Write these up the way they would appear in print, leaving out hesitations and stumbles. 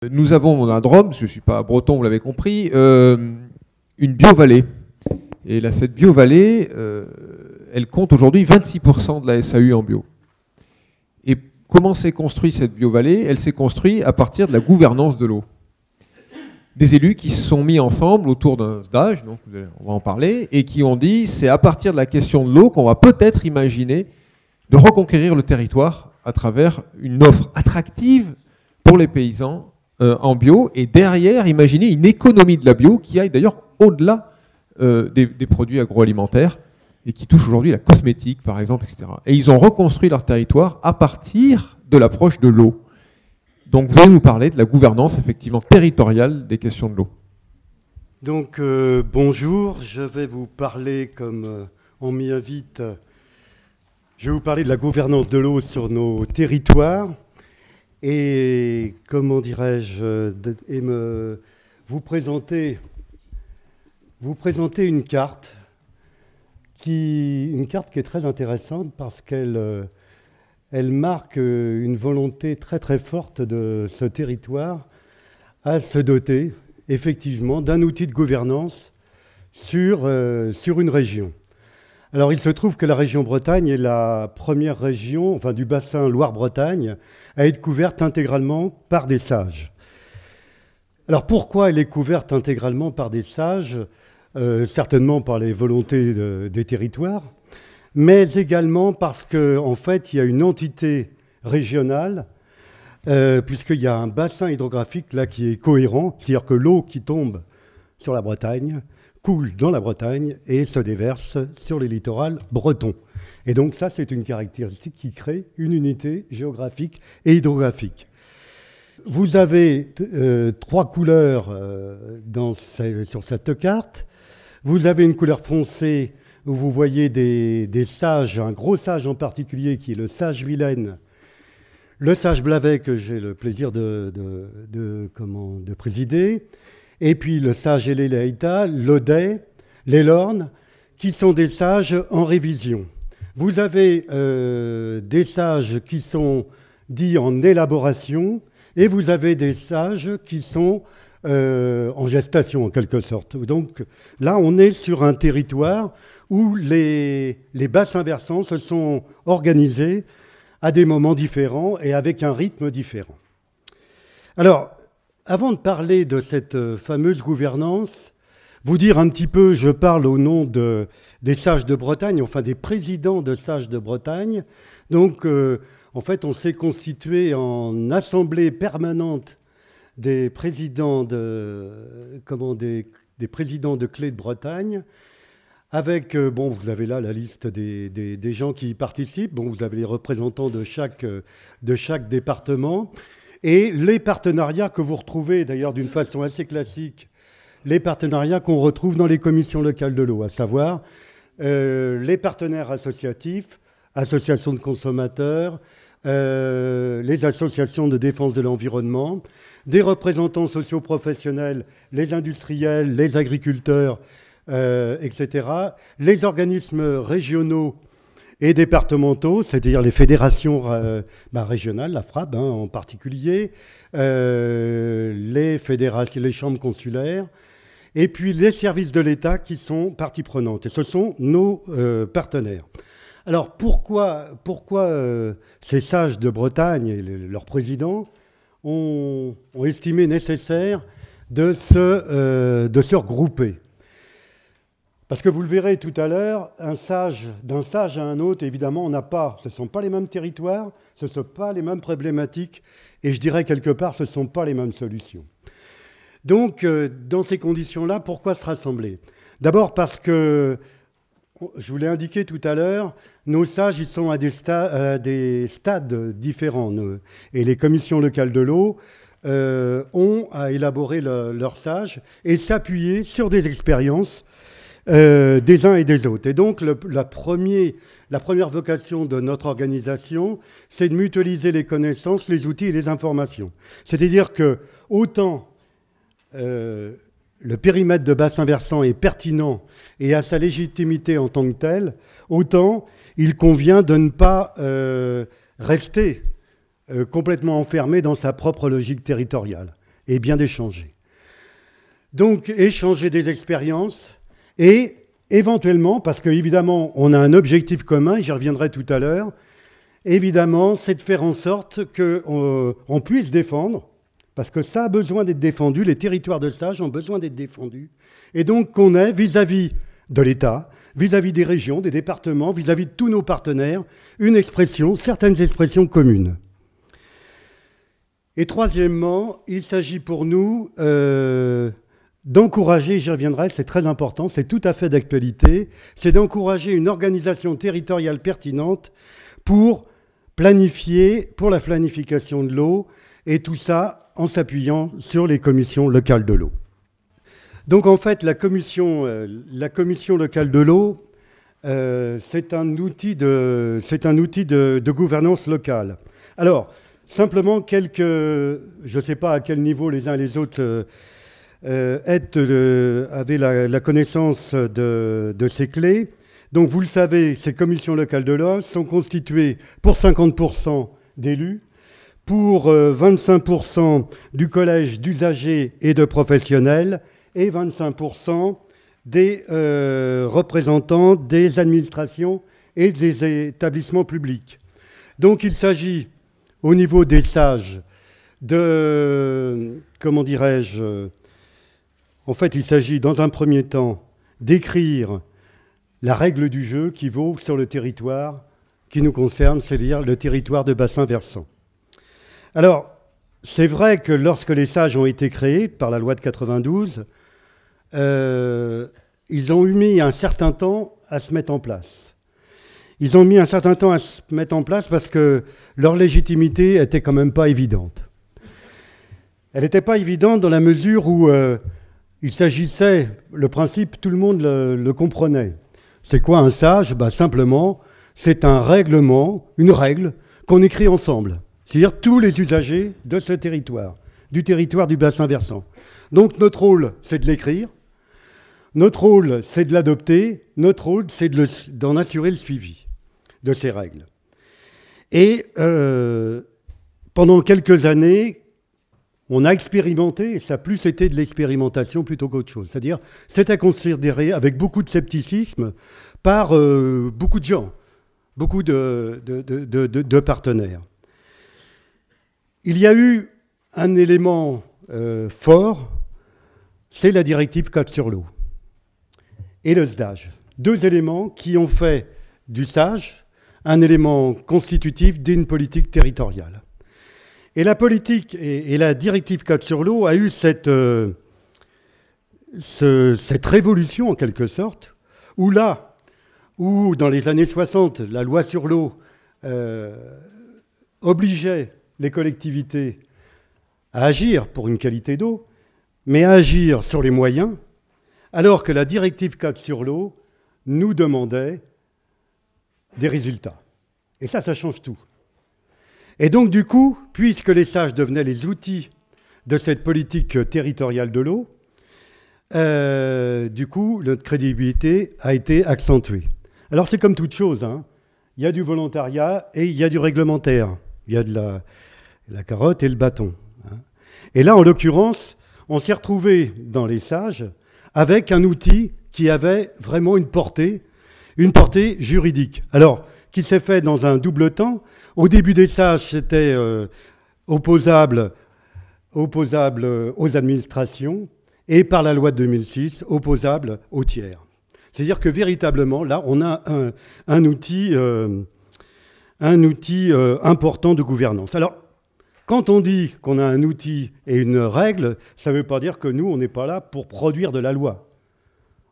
Nous avons dans la Drôme, je ne suis pas breton, vous l'avez compris, une biovallée. Et là, cette biovallée, elle compte aujourd'hui 26% de la SAU en bio. Et comment s'est construite cette biovallée? Elle s'est construite à partir de la gouvernance de l'eau. Des élus qui se sont mis ensemble autour d'un stage, donc on va en parler, et qui ont dit c'est à partir de la question de l'eau qu'on va peut-être imaginer de reconquérir le territoire à travers une offre attractive pour les paysans en bio, et derrière, imaginer une économie de la bio qui aille d'ailleurs au-delà des produits agroalimentaires et qui touche aujourd'hui la cosmétique, par exemple, etc. Et ils ont reconstruit leur territoire à partir de l'approche de l'eau. Donc vous allez nous parler de la gouvernance, effectivement, territoriale des questions de l'eau. Donc bonjour, je vais vous parler, comme on m'y invite, je vais vous parler de la gouvernance de l'eau sur nos territoires. Et comment dirais-je, vous présenter une carte qui est très intéressante parce qu'elle marque une volonté très très forte de ce territoire à se doter effectivement d'un outil de gouvernance sur une région. Alors il se trouve que la région Bretagne est la première région, enfin du bassin Loire-Bretagne, à être couverte intégralement par des sages. Alors pourquoi elle est couverte intégralement par des sages? Certainement par les volontés des territoires, mais également parce qu'en fait il y a une entité régionale, puisqu'il y a un bassin hydrographique là qui est cohérent, c'est-à-dire que l'eau qui tombe sur la Bretagne coule dans la Bretagne et se déverse sur les littorales bretons. Et donc ça, c'est une caractéristique qui crée une unité géographique et hydrographique. Vous avez trois couleurs sur cette carte. Vous avez une couleur foncée où vous voyez des sages, un gros sage en particulier qui est le sage Vilaine, le sage Blavet que j'ai le plaisir de présider, et puis le sage Elélaïta, l'Audet, l'Élorne, qui sont des sages en révision. Vous avez des sages qui sont dits en élaboration et vous avez des sages qui sont en gestation en quelque sorte. Donc là, on est sur un territoire où les bassins versants se sont organisés à des moments différents et avec un rythme différent. Alors, avant de parler de cette fameuse gouvernance, vous dire un petit peu, je parle au nom des sages de Bretagne, enfin des présidents de sages de Bretagne. Donc, en fait, on s'est constitué en assemblée permanente des présidents des présidents de clés de Bretagne, avec, bon, vous avez là la liste des gens qui y participent. Bon, vous avez les représentants de chaque département. Et les partenariats que vous retrouvez, d'ailleurs d'une façon assez classique, les partenariats qu'on retrouve dans les commissions locales de l'eau, à savoir les partenaires associatifs, associations de consommateurs, les associations de défense de l'environnement, des représentants socioprofessionnels, les industriels, les agriculteurs, etc., les organismes régionaux et départementaux, c'est-à-dire les fédérations régionales, la FRAB en particulier, les chambres consulaires, et puis les services de l'État qui sont partie prenante. Et ce sont nos partenaires. Alors pourquoi ces sages de Bretagne et leurs présidents ont estimé nécessaire de se regrouper? Parce que vous le verrez tout à l'heure, d'un sage à un autre, évidemment, ce ne sont pas les mêmes territoires, ce ne sont pas les mêmes problématiques, et je dirais quelque part, ce ne sont pas les mêmes solutions. Donc, dans ces conditions-là, pourquoi se rassembler? D'abord parce que, je vous l'ai indiqué tout à l'heure, nos sages, ils sont à des stades différents. Et les commissions locales de l'eau ont à élaborer leurs sages et s'appuyer sur des expériences des uns et des autres. Et donc, la première vocation de notre organisation, c'est de mutualiser les connaissances, les outils et les informations. C'est-à-dire que autant le périmètre de bassin versant est pertinent et a sa légitimité en tant que tel, autant il convient de ne pas rester complètement enfermé dans sa propre logique territoriale. et bien d'échanger. Donc, échanger des expériences et éventuellement, parce qu'évidemment, on a un objectif commun, j'y reviendrai tout à l'heure, évidemment, c'est de faire en sorte qu'on puisse défendre, parce que ça a besoin d'être défendu, les territoires de stage ont besoin d'être défendus, et donc qu'on ait vis-à-vis de l'État, vis-à-vis des régions, des départements, vis-à-vis de tous nos partenaires, une expression, certaines expressions communes. Et troisièmement, il s'agit pour nous d'encourager, j'y reviendrai, c'est très important, c'est tout à fait d'actualité, c'est d'encourager une organisation territoriale pertinente pour planifier, pour la planification de l'eau, et tout ça en s'appuyant sur les commissions locales de l'eau. Donc en fait, la commission locale de l'eau, c'est un outil de gouvernance locale. Alors, simplement je ne sais pas à quel niveau les uns et les autres avaient la connaissance de ces clés. Donc vous le savez, ces commissions locales de l'eau sont constituées pour 50% d'élus, pour 25% du collège d'usagers et de professionnels et 25% des représentants des administrations et des établissements publics. Donc il s'agit, au niveau des sages, comment dirais-je, en fait il s'agit dans un premier temps d'écrire la règle du jeu qui vaut sur le territoire qui nous concerne, c'est-à-dire le territoire de bassin versant. Alors, c'est vrai que lorsque les sages ont été créés par la loi de 92, ils ont mis un certain temps à se mettre en place. Ils ont mis un certain temps à se mettre en place parce que leur légitimité était quand même pas évidente. Elle n'était pas évidente dans la mesure où il s'agissait, le principe, tout le monde le comprenait. C'est quoi un sage ? Simplement, c'est un règlement, une règle qu'on écrit ensemble. C'est-à-dire tous les usagers de ce territoire, du territoire du bassin versant. Donc notre rôle, c'est de l'écrire. Notre rôle, c'est de l'adopter. Notre rôle, c'est d'en assurer le suivi de ces règles. Et pendant quelques années, on a expérimenté, et ça a plus été de l'expérimentation plutôt qu'autre chose. C'est-à-dire, c'était considéré avec beaucoup de scepticisme par beaucoup de gens, beaucoup de partenaires. Il y a eu un élément fort, c'est la directive cadre sur l'eau et le SDAGE. Deux éléments qui ont fait du SDAGE un élément constitutif d'une politique territoriale. Et la politique et la directive cadre sur l'eau a eu cette révolution en quelque sorte, où dans les années 60, la loi sur l'eau obligeait les collectivités à agir pour une qualité d'eau, mais à agir sur les moyens, alors que la directive cadre sur l'eau nous demandait des résultats. Et ça change tout. Et donc, du coup, puisque les sages devenaient les outils de cette politique territoriale de l'eau, du coup, notre crédibilité a été accentuée. Alors, c'est comme toute chose, hein. Il y a du volontariat et il y a du réglementaire. Il y a de la carotte et le bâton. Hein. Et là, en l'occurrence, on s'est retrouvé dans les sages avec un outil qui avait vraiment une portée juridique. Alors, qui s'est fait dans un double temps. Au début des sages, c'était opposable aux administrations et par la loi de 2006, opposable aux tiers. C'est-à-dire que véritablement, là, on a un outil important de gouvernance. Alors, quand on dit qu'on a un outil et une règle, ça ne veut pas dire que nous, on n'est pas là pour produire de la loi.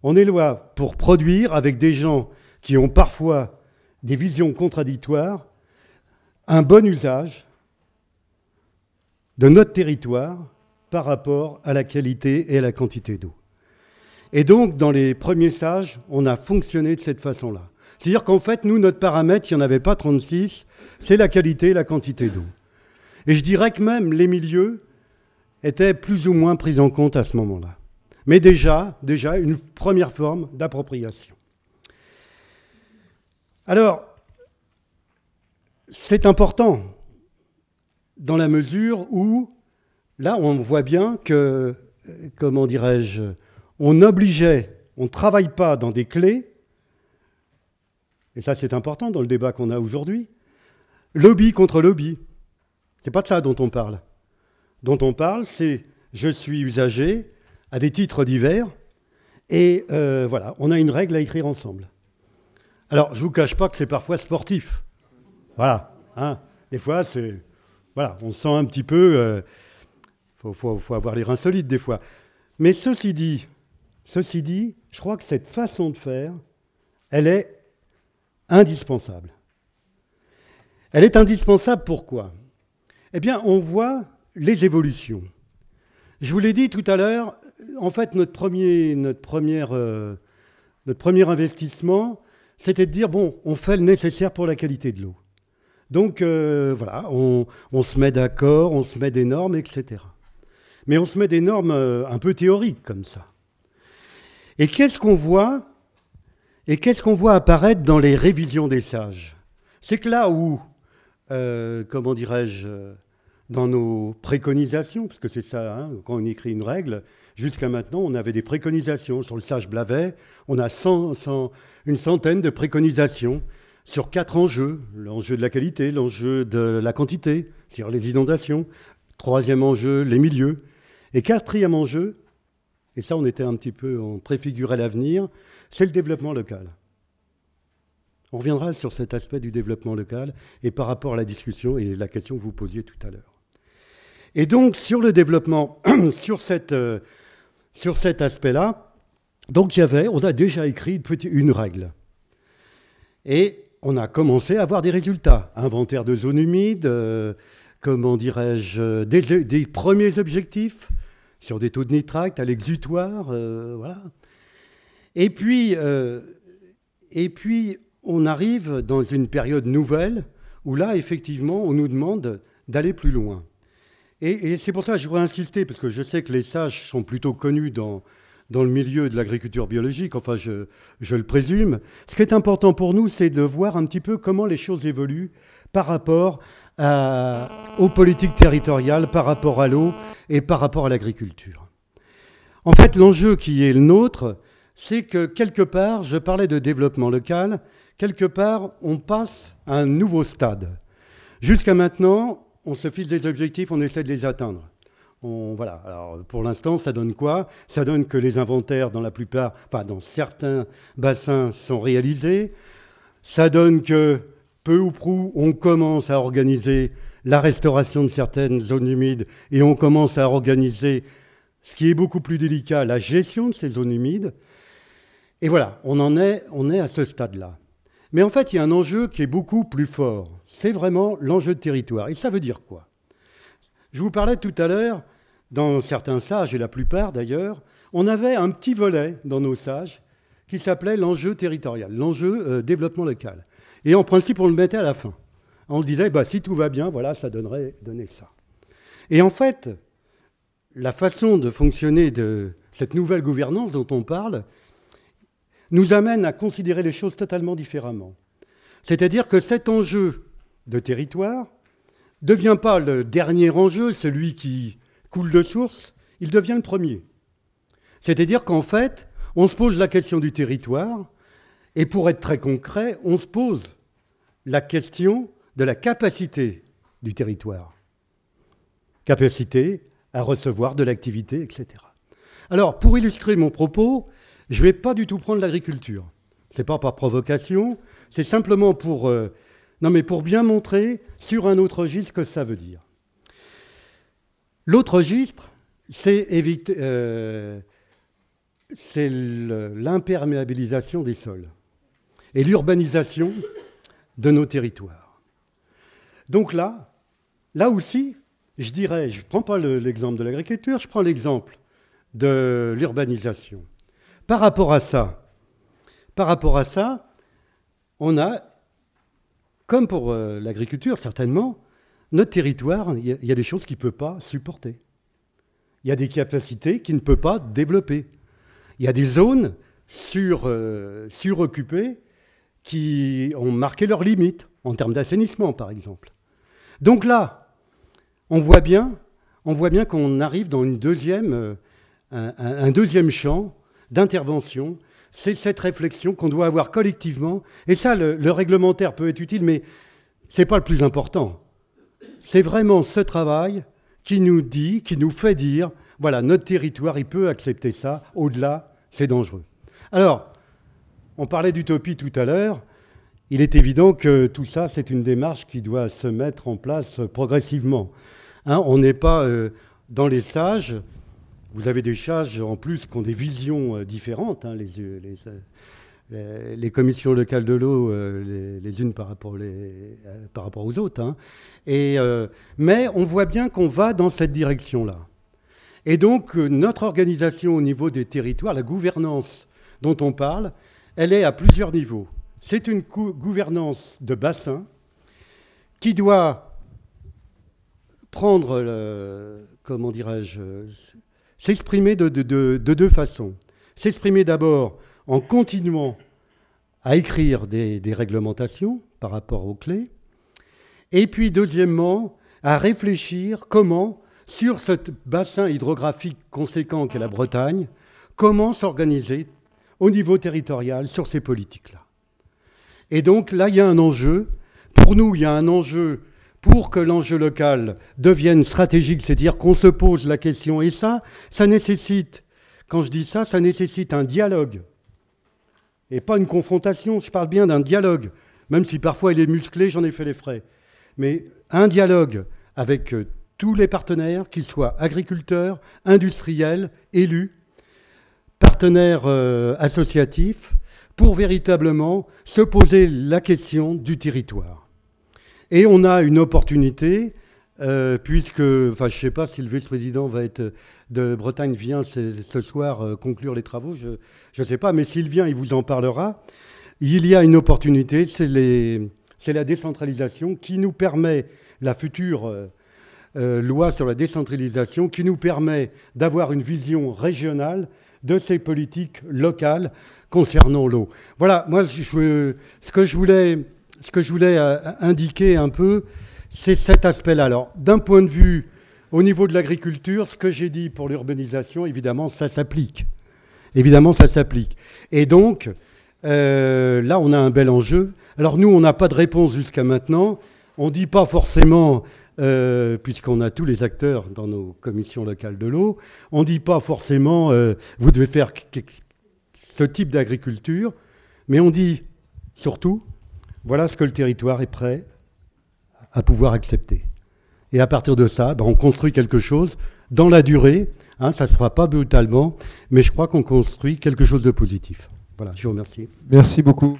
On est là pour produire avec des gens qui ont parfois des visions contradictoires, un bon usage de notre territoire par rapport à la qualité et à la quantité d'eau. Et donc, dans les premiers sages, on a fonctionné de cette façon-là. C'est-à-dire qu'en fait, nous, notre paramètre, il n'y en avait pas 36, c'est la qualité et la quantité d'eau. Et je dirais que même les milieux étaient plus ou moins pris en compte à ce moment-là. Mais déjà une première forme d'appropriation. Alors, c'est important dans la mesure où, là, on voit bien que, comment dirais-je, on obligeait, on ne travaille pas dans des clés, et ça c'est important dans le débat qu'on a aujourd'hui, lobby contre lobby. C'est pas de ça dont on parle. Dont on parle, c'est je suis usager à des titres divers, et voilà, on a une règle à écrire ensemble. Alors, je ne vous cache pas que c'est parfois sportif. Voilà. Hein. Des fois, c'est... Voilà, on sent un petit peu... faut avoir les reins solides des fois. Mais ceci dit, je crois que cette façon de faire, elle est indispensable. Elle est indispensable pourquoi ? Eh bien, on voit les évolutions. Je vous l'ai dit tout à l'heure, en fait, notre premier investissement, c'était de dire, bon, on fait le nécessaire pour la qualité de l'eau. Donc, voilà, on se met d'accord, on se met des normes, etc. Mais on se met des normes un peu théoriques, comme ça. Et qu'est-ce qu'on voit apparaître dans les révisions des sages ? C'est que là où, comment dirais-je, dans nos préconisations, parce que c'est ça, hein, quand on écrit une règle, jusqu'à maintenant, on avait des préconisations. Sur le sage Blavet, on a une centaine de préconisations sur 4 enjeux. L'enjeu de la qualité, l'enjeu de la quantité, c'est-à-dire les inondations. 3e enjeu, les milieux. Et 4e enjeu, et ça on préfigurait l'avenir, c'est le développement local. On reviendra sur cet aspect du développement local et par rapport à la discussion et la question que vous posiez tout à l'heure. Et donc, sur le développement, sur cet aspect-là, donc on a déjà écrit une règle. Et on a commencé à avoir des résultats. Inventaire de zones humides, comment dirais-je, des premiers objectifs sur des taux de nitrate à l'exutoire, voilà. Et puis, on arrive dans une période nouvelle où là, effectivement, on nous demande d'aller plus loin. Et c'est pour ça que je voudrais insister, parce que je sais que les sages sont plutôt connus dans le milieu de l'agriculture biologique, enfin je le présume. Ce qui est important pour nous, c'est de voir un petit peu comment les choses évoluent par rapport aux politiques territoriales, par rapport à l'eau et par rapport à l'agriculture. En fait, l'enjeu qui est le nôtre, c'est que quelque part, je parlais de développement local, quelque part, on passe à un nouveau stade. Jusqu'à maintenant, on se fixe des objectifs, on essaie de les atteindre. Voilà. Alors, pour l'instant, ça donne quoi ? Ça donne que les inventaires, dans certains bassins, sont réalisés. Ça donne que, peu ou prou, on commence à organiser la restauration de certaines zones humides et on commence à organiser, ce qui est beaucoup plus délicat, la gestion de ces zones humides. Et voilà, on est à ce stade-là. Mais en fait, il y a un enjeu qui est beaucoup plus fort. C'est vraiment l'enjeu de territoire. Et ça veut dire quoi ? Je vous parlais tout à l'heure, dans certains sages, et la plupart d'ailleurs, on avait un petit volet dans nos sages qui s'appelait l'enjeu territorial, l'enjeu développement local. Et en principe, on le mettait à la fin. On se disait, si tout va bien, voilà, ça donner ça. Et en fait, la façon de fonctionner de cette nouvelle gouvernance dont on parle nous amène à considérer les choses totalement différemment. C'est-à-dire que cet enjeu de territoire ne devient pas le dernier enjeu, celui qui coule de source, il devient le premier. C'est-à-dire qu'en fait, on se pose la question du territoire, et pour être très concret, on se pose la question de la capacité du territoire. Capacité à recevoir de l'activité, etc. Alors, pour illustrer mon propos, je ne vais pas du tout prendre l'agriculture. Ce n'est pas par provocation, c'est simplement pour bien montrer sur un autre registre ce que ça veut dire. L'autre registre, c'est l'imperméabilisation des sols et l'urbanisation de nos territoires. Donc là aussi, je dirais, je ne prends pas l'exemple de l'agriculture, je prends l'exemple de l'urbanisation. Par rapport à ça, on a, comme pour l'agriculture certainement, notre territoire, il y a des choses qu'il ne peut pas supporter. Il y a des capacités qu'il ne peut pas développer. Il y a des zones suroccupées qui ont marqué leurs limites, en termes d'assainissement par exemple. Donc là, on voit bien on voit bien qu'on arrive dans un deuxième champ d'intervention. C'est cette réflexion qu'on doit avoir collectivement. Et ça, le réglementaire peut être utile, mais ce n'est pas le plus important. C'est vraiment ce travail qui nous dit, qui nous fait dire, voilà, notre territoire, il peut accepter ça. Au-delà, c'est dangereux. Alors, on parlait d'utopie tout à l'heure. Il est évident que tout ça, c'est une démarche qui doit se mettre en place progressivement. Hein, on n'est pas dans les sages. Vous avez des sages, en plus, qui ont des visions différentes. Hein, les commissions locales de l'eau, les unes par rapport aux autres. Hein. Mais on voit bien qu'on va dans cette direction-là. Et donc, notre organisation au niveau des territoires, la gouvernance dont on parle, elle est à plusieurs niveaux. C'est une gouvernance de bassin qui doit prendre, comment dirais-je, s'exprimer de deux façons. S'exprimer d'abord en continuant à écrire des réglementations par rapport aux clés, et puis deuxièmement, à réfléchir comment, sur ce bassin hydrographique conséquent qu'est la Bretagne, comment s'organiser au niveau territorial sur ces politiques-là. Et donc là, il y a un enjeu. Pour nous, il y a un enjeu pour que l'enjeu local devienne stratégique, c'est-à-dire qu'on se pose la question. Et ça nécessite, quand je dis ça nécessite un dialogue. Et pas une confrontation, je parle bien d'un dialogue. Même si parfois il est musclé, j'en ai fait les frais. Mais un dialogue avec tous les partenaires, qu'ils soient agriculteurs, industriels, élus, partenaires associatifs, pour véritablement se poser la question du territoire. Et on a une opportunité, puisque, enfin je ne sais pas si le vice-président de Bretagne vient ce soir conclure les travaux, je ne sais pas, mais s'il vient, il vous en parlera. Il y a une opportunité, c'est la décentralisation qui nous permet, la future loi sur la décentralisation, qui nous permet d'avoir une vision régionale de ces politiques locales concernant l'eau. Voilà, moi, ce que je voulais indiquer un peu, c'est cet aspect-là. Alors, d'un point de vue, au niveau de l'agriculture, ce que j'ai dit pour l'urbanisation, évidemment, ça s'applique. Évidemment, ça s'applique. Et donc, là, on a un bel enjeu. Alors, nous, on n'a pas de réponse jusqu'à maintenant. On ne dit pas forcément, puisqu'on a tous les acteurs dans nos commissions locales de l'eau, on ne dit pas forcément, vous devez faire ce type d'agriculture, mais on dit surtout, voilà ce que le territoire est prêt à pouvoir accepter. Et à partir de ça, on construit quelque chose dans la durée, hein, ça ne se fera pas brutalement, mais je crois qu'on construit quelque chose de positif. Voilà, je vous remercie. Merci beaucoup.